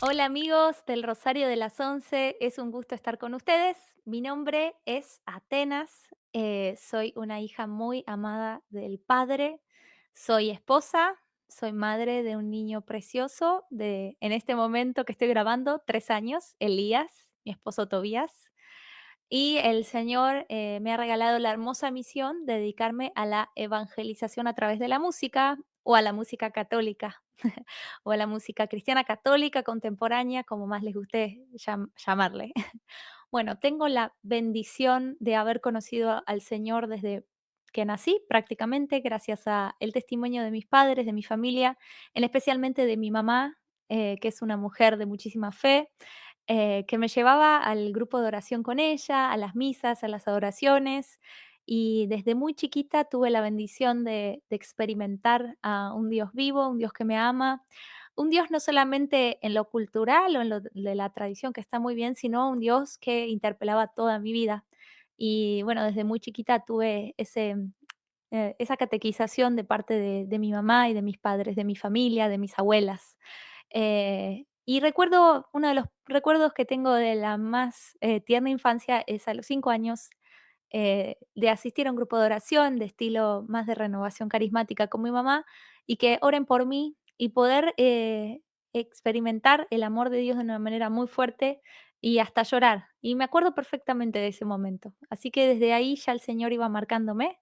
Hola amigos del Rosario de las 11, es un gusto estar con ustedes. Mi nombre es Atenas, soy una hija muy amada del Padre, soy esposa, soy madre de un niño precioso de, en este momento que estoy grabando, 3 años, Elías, mi esposo Tobías. Y el Señor me ha regalado la hermosa misión de dedicarme a la evangelización a través de la música o a la música católica o a la música cristiana católica contemporánea, como más les guste llamarle. Bueno, tengo la bendición de haber conocido al Señor desde que nací, prácticamente, gracias a el testimonio de mis padres, de mi familia, en especialmente de mi mamá, que es una mujer de muchísima fe, que me llevaba al grupo de oración con ella, a las misas, a las adoraciones, y desde muy chiquita tuve la bendición de experimentar a un Dios vivo, un Dios que me ama, un Dios no solamente en lo cultural o en lo de la tradición, que está muy bien, sino un Dios que interpelaba toda mi vida. Y bueno, desde muy chiquita tuve esa catequización de parte de mi mamá y de mis padres, de mi familia, de mis abuelas. Y recuerdo, uno de los recuerdos que tengo de la más tierna infancia es a los 5 años de asistir a un grupo de oración de estilo más de renovación carismática con mi mamá y que oren por mí y poder experimentar el amor de Dios de una manera muy fuerte y hasta llorar. Y me acuerdo perfectamente de ese momento. Así que desde ahí ya el Señor iba marcándome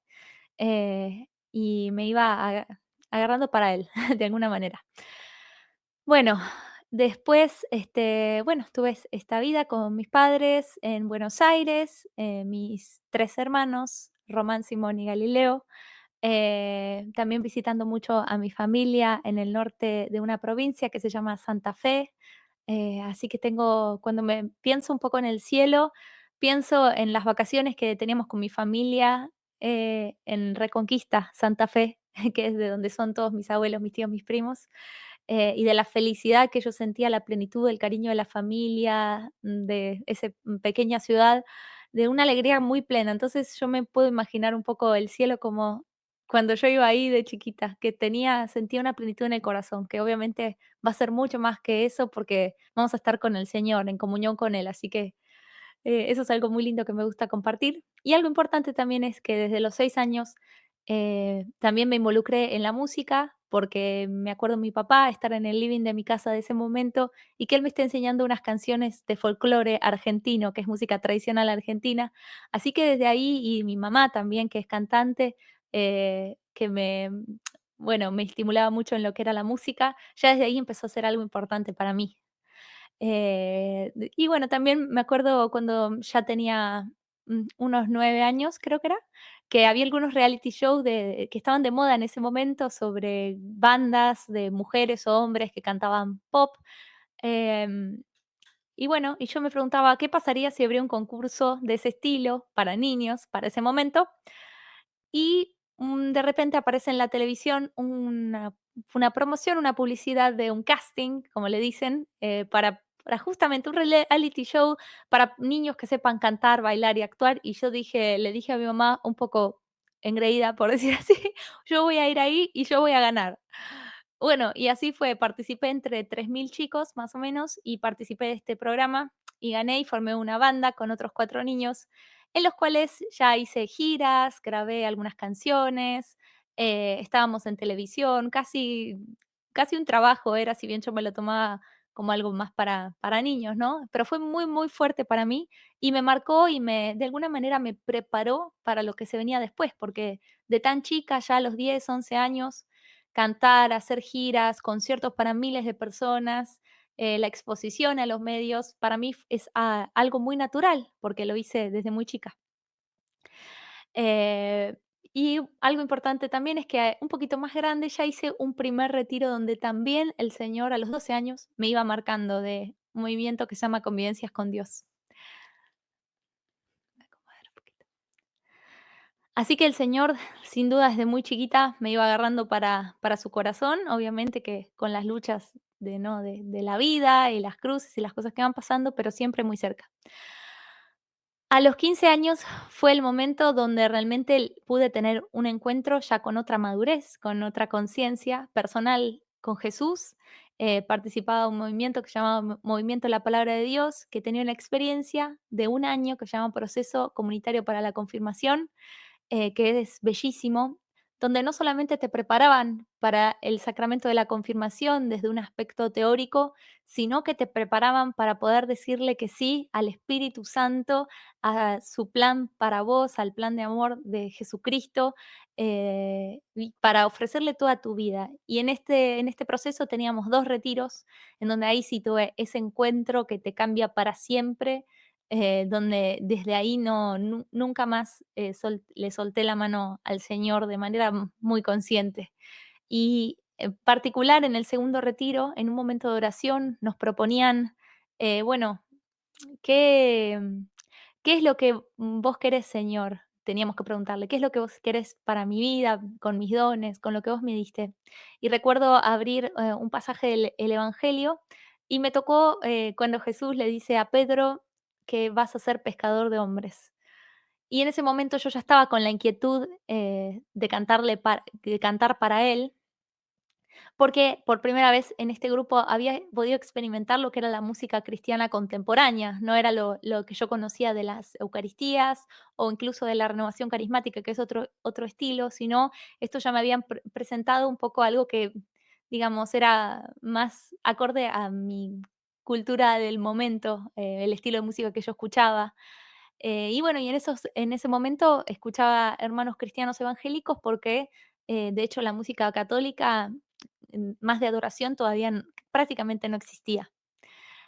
y me iba agarrando para Él de alguna manera. Bueno, después, bueno, tuve esta vida con mis padres en Buenos Aires, mis 3 hermanos, Román, Simón y Galileo, también visitando mucho a mi familia en el norte de una provincia que se llama Santa Fe, así que tengo cuando me pienso un poco en el cielo, pienso en las vacaciones que teníamos con mi familia, en Reconquista, Santa Fe, que es de donde son todos mis abuelos, mis tíos, mis primos, y de la felicidad que yo sentía, la plenitud, el cariño de la familia, de esa pequeña ciudad, de una alegría muy plena. Entonces, yo me puedo imaginar un poco el cielo como cuando yo iba ahí de chiquita, que sentía una plenitud en el corazón, que obviamente va a ser mucho más que eso, porque vamos a estar con el Señor, en comunión con Él. Así que, eso es algo muy lindo que me gusta compartir. Y algo importante también es que desde los 6 años, también me involucré en la música, porque me acuerdo mi papá estar en el living de mi casa de ese momento y que él me esté enseñando unas canciones de folclore argentino, que es música tradicional argentina. Así que desde ahí, y mi mamá también, que es cantante, que bueno, me estimulaba mucho en lo que era la música, ya desde ahí empezó a ser algo importante para mí. Y bueno, también me acuerdo cuando ya tenía, unos 9 años, creo que era, que había algunos reality shows que estaban de moda en ese momento sobre bandas de mujeres o hombres que cantaban pop. Em, y bueno, y yo me preguntaba, ¿qué pasaría si habría un concurso de ese estilo para niños, para ese momento? Y, de repente aparece en la televisión una promoción, una publicidad de un casting, como le dicen, para justamente un reality show para niños que sepan cantar, bailar y actuar. Y yo le dije a mi mamá, un poco engreída, por decir así: "Yo voy a ir ahí y yo voy a ganar". Bueno, y así fue, participé entre 3000 chicos, más o menos, y participé de este programa, y gané, y formé una banda con otros 4 niños, en los cuales ya hice giras, grabé algunas canciones, estábamos en televisión, casi un trabajo era, si bien yo me lo tomaba como algo más para niños, ¿no? Pero fue muy, muy fuerte para mí, y me marcó, y de alguna manera me preparó para lo que se venía después, porque de tan chica, ya a los 10, 11 años, cantar, hacer giras, conciertos para miles de personas, la exposición a los medios, para mí es algo muy natural, porque lo hice desde muy chica. Eh, y algo importante también es que un poquito más grande ya hice un primer retiro donde también el Señor a los 12 años me iba marcando de un movimiento que se llama Convivencias con Dios. Voy a acomodar un poquito. Así que el Señor, sin duda, desde muy chiquita me iba agarrando para su corazón, obviamente que con las luchas de, ¿no? de la vida y las cruces y las cosas que van pasando, pero siempre muy cerca. A los 15 años fue el momento donde realmente pude tener un encuentro ya con otra madurez, con otra conciencia personal con Jesús, participaba de un movimiento que se llamaba Movimiento La Palabra de Dios, que tenía una experiencia de un año que se llama Proceso Comunitario para la Confirmación, que es bellísimo, donde no solamente te preparaban para el sacramento de la confirmación desde un aspecto teórico, sino que te preparaban para poder decirle que sí al Espíritu Santo, a su plan para vos, al plan de amor de Jesucristo, y para ofrecerle toda tu vida. Y en este proceso teníamos 2 retiros, en donde ahí sí tuve ese encuentro que te cambia para siempre, donde desde ahí nunca más le solté la mano al Señor de manera muy consciente. Y en particular en el segundo retiro, en un momento de oración, nos proponían, bueno, ¿qué, qué es lo que vos querés, Señor? Teníamos que preguntarle, ¿qué es lo que vos querés para mi vida, con mis dones, con lo que vos me diste? Y recuerdo abrir un pasaje del el Evangelio y me tocó cuando Jesús le dice a Pedro que vas a ser pescador de hombres. Y en ese momento yo ya estaba con la inquietud de cantar para él, porque por primera vez en este grupo había podido experimentar lo que era la música cristiana contemporánea, no era lo que yo conocía de las Eucaristías o incluso de la renovación carismática, que es otro estilo, sino esto ya me habían presentado un poco algo que, digamos, era más acorde a mi cultura del momento, el estilo de música que yo escuchaba. Y bueno, y en ese momento escuchaba hermanos cristianos evangélicos porque, de hecho, la música católica, más de adoración, todavía prácticamente no existía.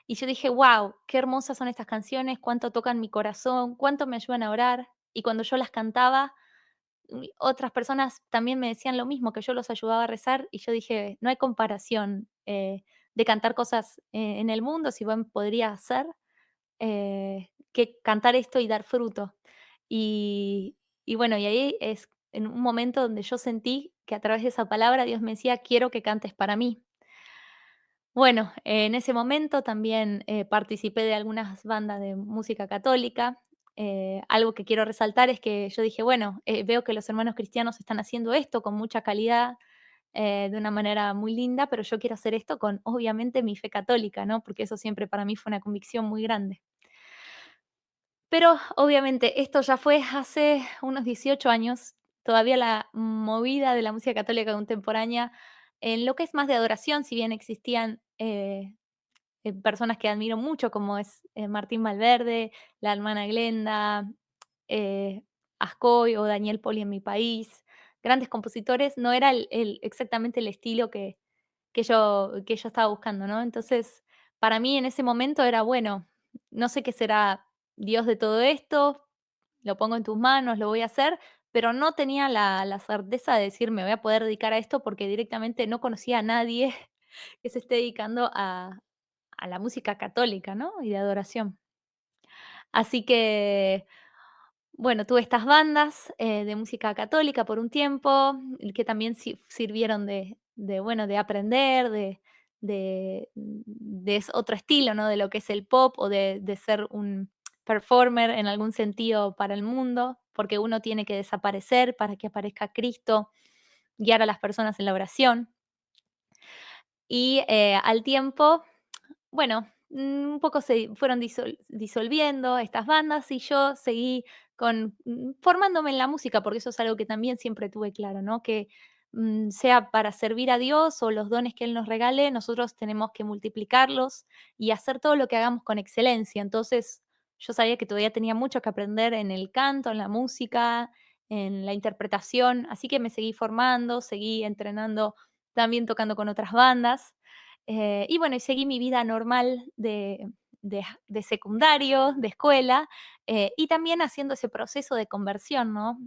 Y yo dije, wow, qué hermosas son estas canciones, cuánto tocan mi corazón, cuánto me ayudan a orar. Y cuando yo las cantaba, otras personas también me decían lo mismo, que yo los ayudaba a rezar. Y yo dije, no hay comparación de cantar cosas en el mundo, si bien podría hacer, que cantar esto y dar fruto. Y y bueno, y ahí es en un momento donde yo sentí que a través de esa palabra Dios me decía: "Quiero que cantes para mí". Bueno, en ese momento también, participé de algunas bandas de música católica. Algo que quiero resaltar es que yo dije: "Bueno, veo que los hermanos cristianos están haciendo esto con mucha calidad, de una manera muy linda, pero yo quiero hacer esto con, obviamente, mi fe católica", ¿no? Porque eso siempre para mí fue una convicción muy grande. Pero, obviamente, esto ya fue hace unos 18 años. Todavía la movida de la música católica contemporánea, en lo que es más de adoración, si bien existían, personas que admiro mucho, como es, Martín Valverde, la hermana Glenda, eh, Ascoy o Daniel Poli en mi país, grandes compositores, no era exactamente el estilo que yo estaba buscando, ¿no? Entonces, para mí en ese momento era, bueno, no sé qué será Dios de todo esto, lo pongo en tus manos, lo voy a hacer, pero no tenía la certeza de decir: "Me voy a poder dedicar a esto", porque directamente no conocía a nadie que se esté dedicando a la música católica, ¿no? Y de adoración. Así que, bueno, tuve estas bandas, de música católica por un tiempo, y que también sirvieron bueno, de aprender, de otro estilo, ¿no? De lo que es el pop o de ser un performer en algún sentido para el mundo, porque uno tiene que desaparecer para que aparezca Cristo, guiar a las personas en la oración. Y, al tiempo, bueno, un poco se fueron disolviendo estas bandas y yo seguí formándome en la música, porque eso es algo que también siempre tuve claro, ¿no? Que, sea para servir a Dios o los dones que Él nos regale, nosotros tenemos que multiplicarlos y hacer todo lo que hagamos con excelencia. Entonces, yo sabía que todavía tenía mucho que aprender en el canto, en la música, en la interpretación, así que me seguí formando, seguí entrenando, también tocando con otras bandas. Y bueno, y seguí mi vida normal de secundario, de escuela, y también haciendo ese proceso de conversión, ¿no?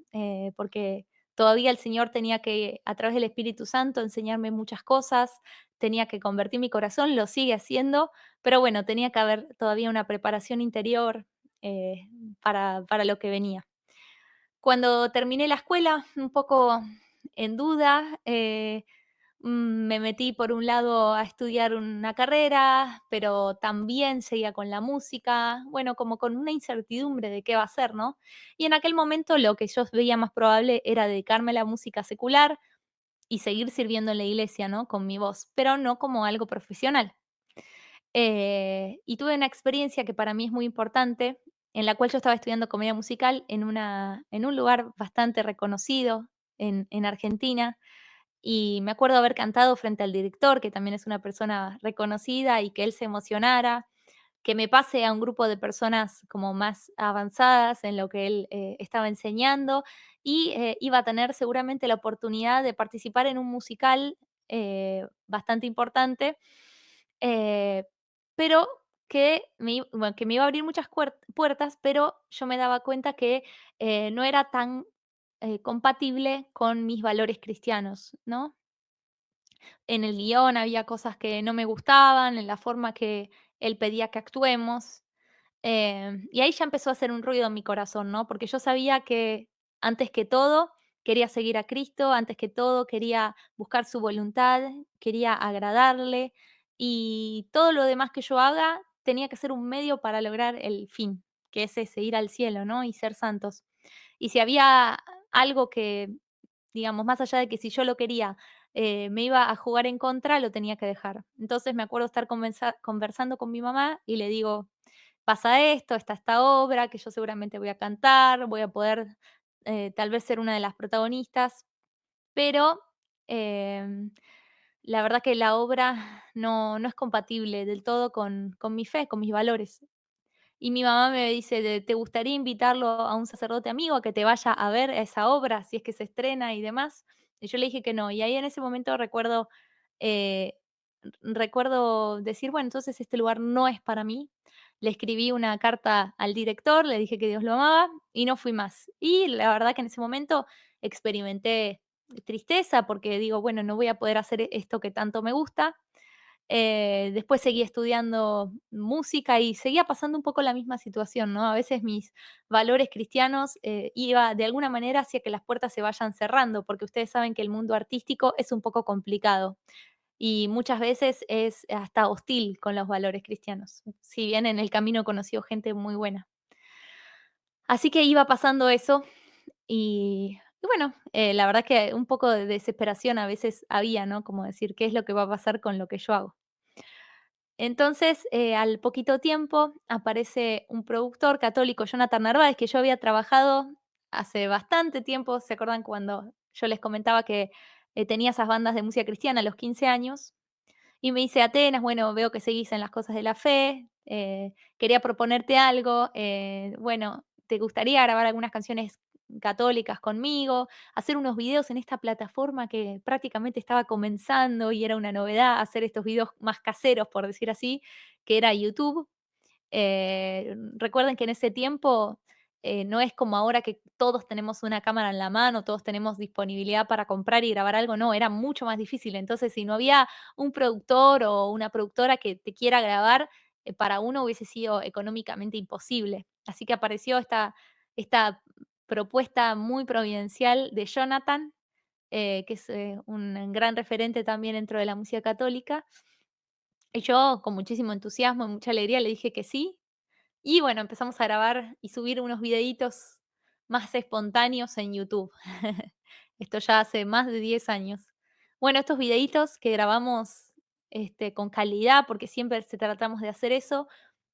Porque todavía el Señor tenía que, a través del Espíritu Santo, enseñarme muchas cosas, tenía que convertir mi corazón, lo sigue haciendo, pero bueno, tenía que haber todavía una preparación interior, eh, para lo que venía. Cuando terminé la escuela, un poco en duda, me metí por un lado a estudiar una carrera, pero también seguía con la música, bueno, como con una incertidumbre de qué va a hacer, ¿no? Y en aquel momento lo que yo veía más probable era dedicarme a la música secular, y seguir sirviendo en la iglesia, ¿no? Con mi voz, pero no como algo profesional. Y tuve una experiencia que para mí es muy importante, en la cual yo estaba estudiando comedia musical en un lugar bastante reconocido en Argentina, y me acuerdo haber cantado frente al director, que también es una persona reconocida, y que él se emocionara, que me pase a un grupo de personas como más avanzadas en lo que él, estaba enseñando, y, iba a tener seguramente la oportunidad de participar en un musical, bastante importante, eh, pero que me iba a abrir muchas puertas, pero yo me daba cuenta que, no era tan, compatible con mis valores cristianos, ¿no? En el guión había cosas que no me gustaban, en la forma que él pedía que actuemos. Y ahí ya empezó a hacer un ruido en mi corazón, ¿no? Porque yo sabía que antes que todo quería seguir a Cristo, antes que todo quería buscar su voluntad, quería agradarle, y todo lo demás que yo haga tenía que ser un medio para lograr el fin, que es ese, ir al cielo, ¿no? Y ser santos. Y si había algo que, digamos, más allá de que si yo lo quería, me iba a jugar en contra, lo tenía que dejar. Entonces me acuerdo estar conversando con mi mamá y le digo: "Pasa esto, está esta obra que yo seguramente voy a cantar, voy a poder, tal vez ser una de las protagonistas, pero, em, la verdad que la obra no es compatible del todo con mi fe, con mis valores". Y mi mamá me dice ¿te gustaría invitarlo a un sacerdote amigo a que te vaya a ver esa obra, si es que se estrena y demás? Y yo le dije que no. Y ahí en ese momento eh, recuerdo decir, bueno, entonces este lugar no es para mí. Le escribí una carta al director, le dije que Dios lo amaba y no fui más. Y la verdad que en ese momento experimenté tristeza porque digo, bueno, no voy a poder hacer esto que tanto me gusta. Después seguí estudiando música y seguía pasando un poco la misma situación, ¿no? A veces mis valores cristianos, iba de alguna manera hacia que las puertas se vayan cerrando, porque ustedes saben que el mundo artístico es un poco complicado y muchas veces es hasta hostil con los valores cristianos, si bien en el camino he conocido gente muy buena. Así que iba pasando eso y bueno, la verdad que un poco de desesperación a veces había, ¿no? Como decir, ¿qué es lo que va a pasar con lo que yo hago? Entonces, al poquito tiempo aparece un productor católico, Jonathan Narváez, que yo había trabajado hace bastante tiempo. ¿Se acuerdan cuando yo les comentaba que tenía esas bandas de música cristiana a los 15 años? Y me dice, Atenas, bueno, veo que seguís en las cosas de la fe, quería proponerte algo, bueno, ¿te gustaría grabar algunas canciones católicas conmigo? Hacer unos videos en esta plataforma que prácticamente estaba comenzando y era una novedad, hacer estos videos más caseros, por decir así, que era YouTube. Recuerden que en ese tiempo, no es como ahora que todos tenemos una cámara en la mano, todos tenemos disponibilidad para comprar y grabar algo, no, era mucho más difícil. Entonces, si no había un productor o una productora que te quiera grabar, para uno hubiese sido económicamente imposible. Así que apareció esta propuesta muy providencial de Jonathan, que es, un gran referente también dentro de la música católica. Y yo, con muchísimo entusiasmo y mucha alegría, le dije que sí. Y bueno, empezamos a grabar y subir unos videitos más espontáneos en YouTube. Esto ya hace más de 10 años. Bueno, estos videitos que grabamos, con calidad, porque siempre tratamos de hacer eso,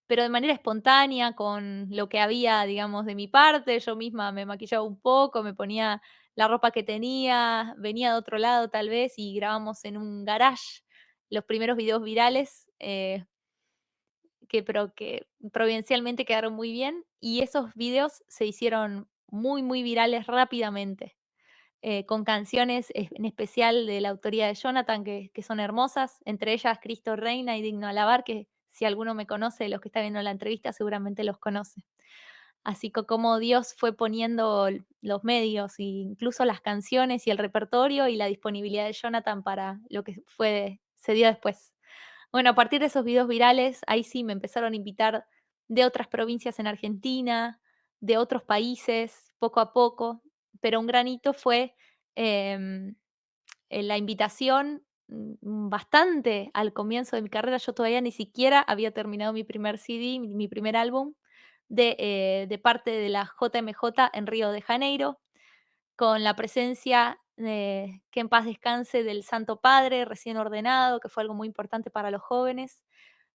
pero de manera espontánea, con lo que había, digamos, de mi parte. Yo misma me maquillaba un poco, me ponía la ropa que tenía, venía de otro lado tal vez y grabamos en un garage los primeros videos virales. Pero que providencialmente quedaron muy bien, y esos videos se hicieron muy, muy virales rápidamente, con canciones en especial de la autoría de Jonathan, que son hermosas, entre ellas Cristo reina y Digno alabar, que si alguno me conoce, los que está viendo la entrevista seguramente los conoce. Así que como Dios fue poniendo los medios, e incluso las canciones y el repertorio y la disponibilidad de Jonathan para lo que se dio después. Bueno, a partir de esos videos virales, ahí sí me empezaron a invitar de otras provincias en Argentina, de otros países, poco a poco, pero un granito fue, em, la invitación, bastante al comienzo de mi carrera. Yo todavía ni siquiera había terminado mi primer CD, mi primer álbum, de parte de la JMJ en Río de Janeiro, con la presencia que en paz descanse, del Santo Padre recién ordenado, que fue algo muy importante para los jóvenes.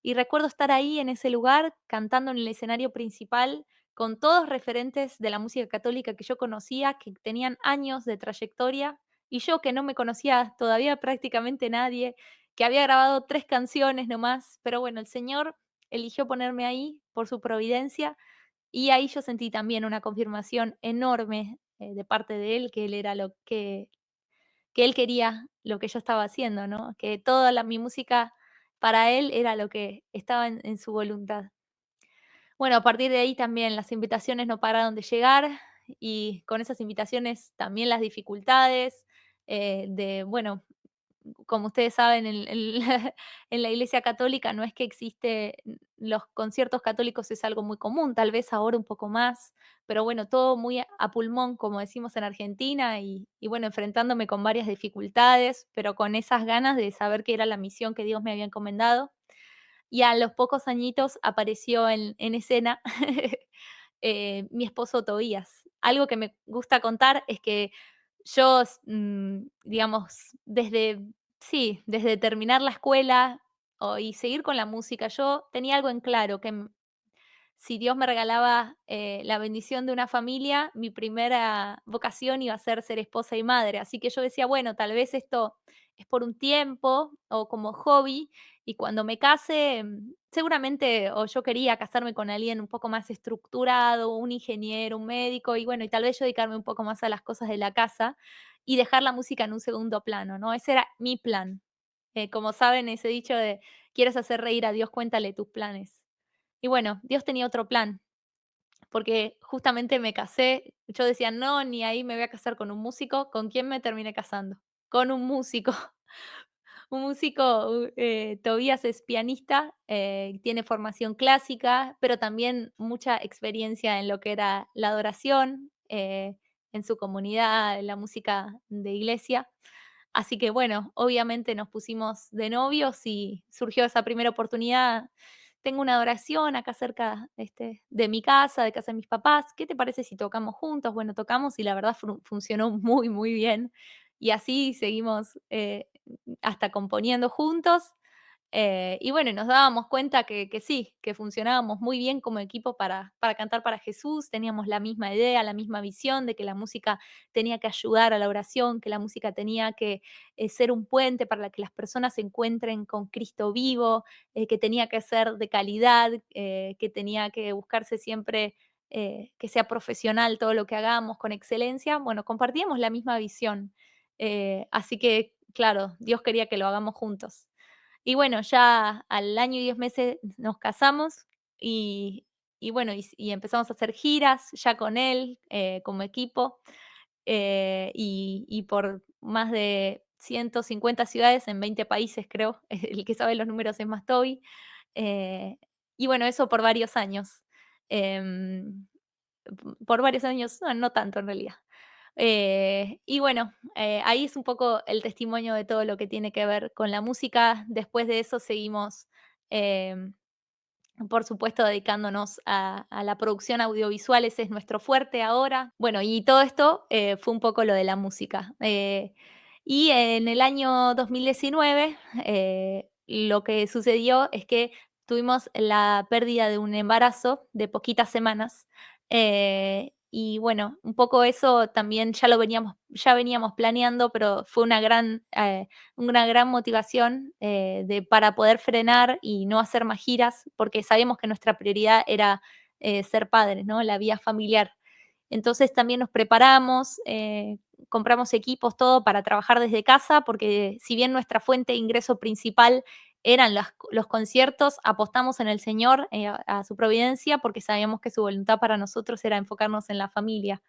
Y recuerdo estar ahí en ese lugar, cantando en el escenario principal, con todos referentes de la música católica que yo conocía, que tenían años de trayectoria, y yo que no me conocía todavía prácticamente nadie, que había grabado 3 canciones nomás, pero bueno, el Señor eligió ponerme ahí por su providencia, y ahí yo sentí también una confirmación enorme, de parte de Él, que Él era lo que Él quería lo que yo estaba haciendo, ¿no? Que toda mi música para Él era lo que estaba en su voluntad. Bueno, a partir de ahí también las invitaciones no pararon de llegar y con esas invitaciones también las dificultades, bueno, como ustedes saben, en la Iglesia católica no es que existe, los conciertos católicos es algo muy común, tal vez ahora un poco más, pero bueno, todo muy a pulmón, como decimos en Argentina, y bueno, enfrentándome con varias dificultades, pero con esas ganas de saber que era la misión que Dios me había encomendado. Y a los pocos añitos apareció en escena mi esposo Tobías. Algo que me gusta contar es que yo, digamos, desde terminar la escuela y seguir con la música, yo tenía algo en claro, que si Dios me regalaba la bendición de una familia, mi primera vocación iba a ser esposa y madre. Así que yo decía, bueno, tal vez esto es por un tiempo o como hobby, y cuando me case, seguramente, o yo quería casarme con alguien un poco más estructurado, un ingeniero, un médico, y bueno, y tal vez yo dedicarme un poco más a las cosas de la casa y dejar la música en un segundo plano, ¿no? Ese era mi plan. Como saben, ese dicho de, quieres hacer reír a Dios, cuéntale tus planes. Y bueno, Dios tenía otro plan, porque justamente me casé, yo decía: "No, ni ahí me voy a casar con un músico", ¿con quién me terminé casando? Con un músico. Un músico, Tobías es pianista, tiene formación clásica, pero también mucha experiencia en lo que era la adoración, en su comunidad, en la música de iglesia. Así que bueno, obviamente nos pusimos de novios y surgió esa primera oportunidad. Tengo una adoración acá cerca, de mi casa, de casa de mis papás. ¿Qué te parece si tocamos juntos? Bueno, tocamos y la verdad funcionó muy, muy bien. Y así seguimos, hasta componiendo juntos. Y bueno, y nos dábamos cuenta que sí, que funcionábamos muy bien como equipo para cantar para Jesús, teníamos la misma idea, la misma visión de que la música tenía que ayudar a la oración, que la música tenía que ser un puente para que las personas se encuentren con Cristo vivo, que tenía que ser de calidad, que tenía que buscarse siempre que sea profesional todo lo que hagamos con excelencia. Bueno, compartíamos la misma visión. Así que, claro, Dios quería que lo hagamos juntos. Y bueno, ya al año y 10 meses nos casamos y bueno, y empezamos a hacer giras ya con él, como equipo, y por más de 150 ciudades en 20 países, creo. El que sabe los números es más Toby. Eh, y bueno, eso por varios años. Em, por varios años, no, no tanto en realidad. Y bueno, ahí es un poco el testimonio de todo lo que tiene que ver con la música. Después de eso seguimos, em, por supuesto, dedicándonos a la producción audiovisual, ese es nuestro fuerte ahora. Bueno, y todo esto fue un poco lo de la música. Y en el año 2019, lo que sucedió es que tuvimos la pérdida de un embarazo de poquitas semanas. Y bueno, un poco eso también ya veníamos planeando, pero fue una gran motivación, para poder frenar y no hacer más giras, porque sabíamos que nuestra prioridad era ser padres, ¿no? La vida familiar. Entonces también nos preparamos, compramos equipos, todo para trabajar desde casa, porque si bien nuestra fuente de ingreso principal eran los conciertos, apostamos en el Señor, a su providencia, porque sabíamos que su voluntad para nosotros era enfocarnos en la familia.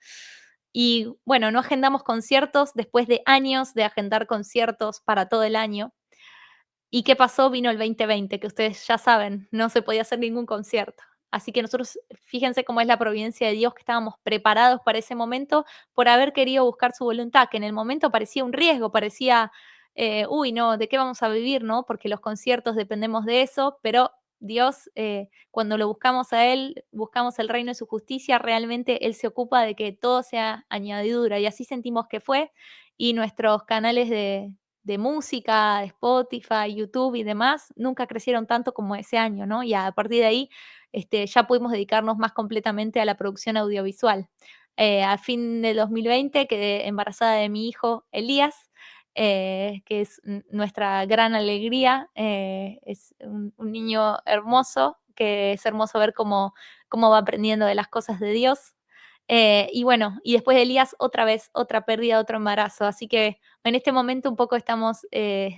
Y bueno, no agendamos conciertos después de años de agendar conciertos para todo el año. ¿Y qué pasó? Vino el 2020, que ustedes ya saben, no se podía hacer ningún concierto. Así que nosotros, fíjense cómo es la providencia de Dios, que estábamos preparados para ese momento por haber querido buscar su voluntad, que en el momento parecía un riesgo, parecía, uy, no, ¿de qué vamos a vivir, no? Porque los conciertos dependemos de eso, pero Dios, cuando lo buscamos a Él, buscamos el reino de su justicia, realmente Él se ocupa de que todo sea añadidura, y así sentimos que fue. y nuestros canales de música, de Spotify, YouTube y demás, nunca crecieron tanto como ese año, ¿no? Y a partir de ahí, ya pudimos dedicarnos más completamente a la producción audiovisual. A fin de 2020 quedé embarazada de mi hijo Elías, que es nuestra gran alegría. Es un niño hermoso, que es hermoso ver cómo va aprendiendo de las cosas de Dios. Y bueno, y después de Elías, otra vez, otra pérdida, otro embarazo. Así que en este momento un poco estamos,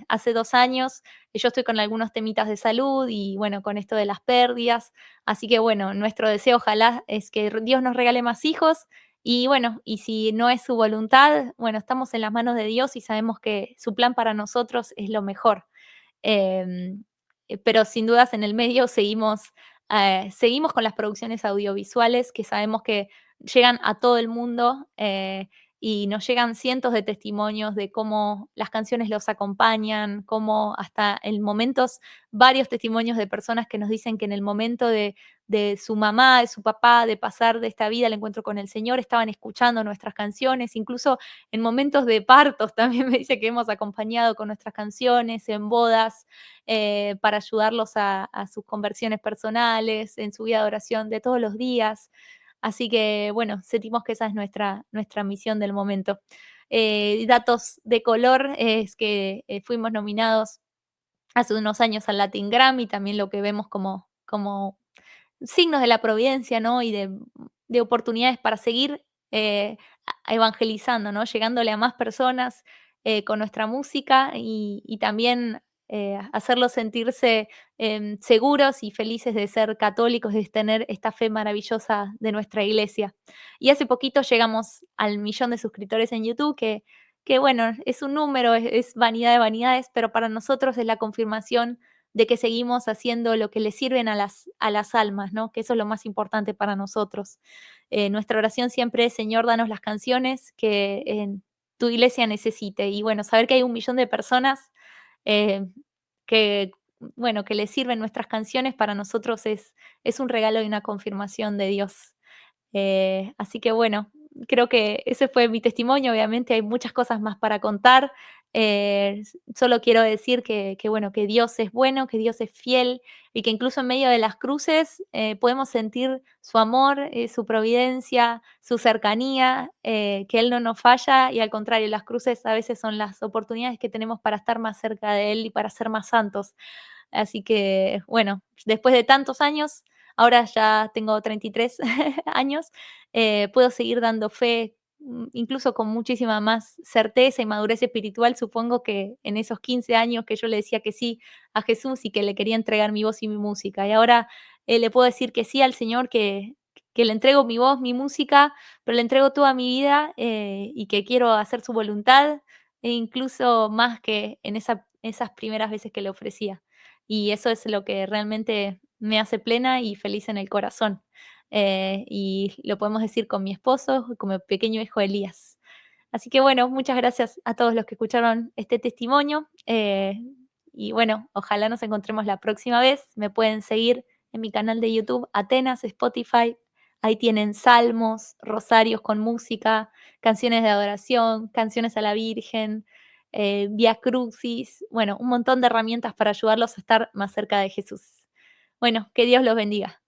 hace 2 años, yo estoy con algunos temitas de salud y bueno, con esto de las pérdidas. Así que bueno, nuestro deseo ojalá es que Dios nos regale más hijos y bueno, y si no es su voluntad, bueno, estamos en las manos de Dios y sabemos que su plan para nosotros es lo mejor. Em, pero sin dudas en el medio seguimos con las producciones audiovisuales que sabemos que llegan a todo el mundo, y nos llegan cientos de testimonios de cómo las canciones los acompañan, cómo hasta en momentos, varios testimonios de personas que nos dicen que en el momento de su mamá, de su papá, de pasar de esta vida al encuentro con el Señor, estaban escuchando nuestras canciones, incluso en momentos de partos también me dice que hemos acompañado con nuestras canciones, en bodas, para ayudarlos a sus conversiones personales, en su vida de oración de todos los días. Así que, bueno, sentimos que esa es nuestra misión del momento. Datos de color es que fuimos nominados hace unos años al Latin Grammy, también lo que vemos como signos de la providencia, ¿no? Y de oportunidades para seguir, evangelizando, ¿no? Llegándole a más personas, con nuestra música y también, hacerlos sentirse, seguros y felices de ser católicos, de tener esta fe maravillosa de nuestra iglesia. Y hace poquito llegamos al 1.000.000 de suscriptores en YouTube, que bueno, es un número, es vanidad de vanidades, pero para nosotros es la confirmación de que seguimos haciendo lo que le sirven a las almas, ¿no? Que eso es lo más importante para nosotros. Nuestra oración siempre es: Señor, danos las canciones que tu iglesia necesite. Y bueno, saber que hay 1.000.000 de personas eh, que, bueno, que le sirven nuestras canciones para nosotros es un regalo y una confirmación de Dios. Así que bueno, creo que ese fue mi testimonio. Obviamente hay muchas cosas más para contar. Solo quiero decir que, bueno, que Dios es bueno, que Dios es fiel y que incluso en medio de las cruces podemos sentir su amor, su providencia, su cercanía, que Él no nos falla y al contrario, las cruces a veces son las oportunidades que tenemos para estar más cerca de Él y para ser más santos. Así que, bueno, después de tantos años, ahora ya tengo 33 años, puedo seguir dando fe, incluso con muchísima más certeza y madurez espiritual, supongo que en esos 15 años que yo le decía que sí a Jesús y que le quería entregar mi voz y mi música. Y ahora, le puedo decir que sí al Señor, que le entrego mi voz, mi música, pero le entrego toda mi vida, y que quiero hacer su voluntad, e incluso más que en esas primeras veces que le ofrecía. Y eso es lo que realmente me hace plena y feliz en el corazón. Y lo podemos decir con mi esposo, con mi pequeño hijo Elías. Así que bueno, muchas gracias a todos los que escucharon este testimonio. Y bueno, ojalá nos encontremos la próxima vez. Me pueden seguir en mi canal de YouTube, Atenas, Spotify. Ahí tienen salmos, rosarios con música, canciones de adoración, canciones a la Virgen, Vía Crucis, bueno, un montón de herramientas para ayudarlos a estar más cerca de Jesús. Bueno, que Dios los bendiga.